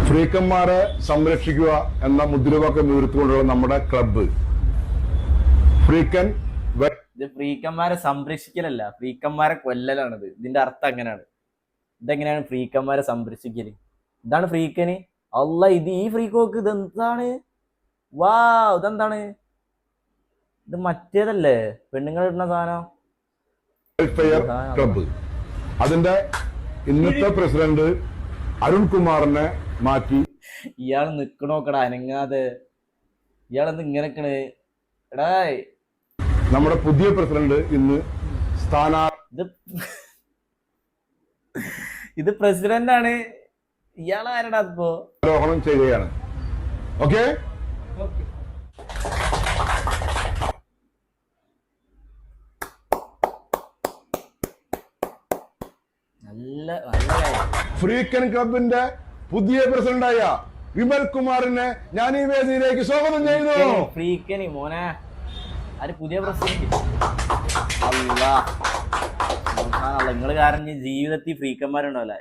ഫ്രീക്കന്മാരെ സംരക്ഷിക്കുക എന്ന മുദ്രാവാക്യം ഉയർത്തിക്കൊണ്ടുള്ള നമ്മുടെ ക്ലബ്ബ് ഫ്രീക്കൻ ഇത് ഫ്രീക്കന്മാരെ സംരക്ഷിക്കലല്ല, ഫ്രീക്കന്മാരെ കൊല്ലലാണിത്. ഇതിന്റെ അർത്ഥം അങ്ങനെയാണ്. ഇതെങ്ങനെയാണ് ഫ്രീക്കന്മാരെ സംരക്ഷിക്കല്? ഇതാണ് ഫ്രീക്കന്. അല്ല, ഇത് ഈ ഫ്രീക്കോക്ക് ഇതെന്താണ്? വാ, ഇതെന്താണ്? ഇത് മറ്റേതല്ലേ, പെണ്ണുങ്ങൾ ഇടുന്ന സാധനം. വെൽഫെയർ ക്ലബ്ബ് അതിന്റെ ഇന്നത്തെ പ്രസിഡന്റ് അരുൺകുമാറിനെ മാറ്റി. ഇയാള് നിക്കണോക്കടാ അനങ്ങാതെ. ഇയാളെന്ത് ഇങ്ങനെ എടാ. നമ്മുടെ പുതിയ പ്രസിഡന്റ് ഇന്ന് ഇത് പ്രസിഡന്റ് ആണ്. ഇയാളാരടാ ഇപ്പോ ആരോഹണം ചെയ്യുകയാണ്. ഓക്കെ, നല്ല നല്ല ഫ്രീക്കൻ ക്ലബിന്റെ പുതിയ പ്രസിഡന്റായ വിമൽ കുമാറിനെ ഞാൻ ഈ വേദിയിലേക്ക് സ്വാഗതം ചെയ്യുന്നു. ഫ്രീക്കന് മോനെ, ആര് പുതിയ പ്രസിഡന്റ്? അല്ലാ, നിങ്ങൾ കാരണം ജീവിതത്തിൽ ഫ്രീക്കന്മാരുണ്ടാവില്ല.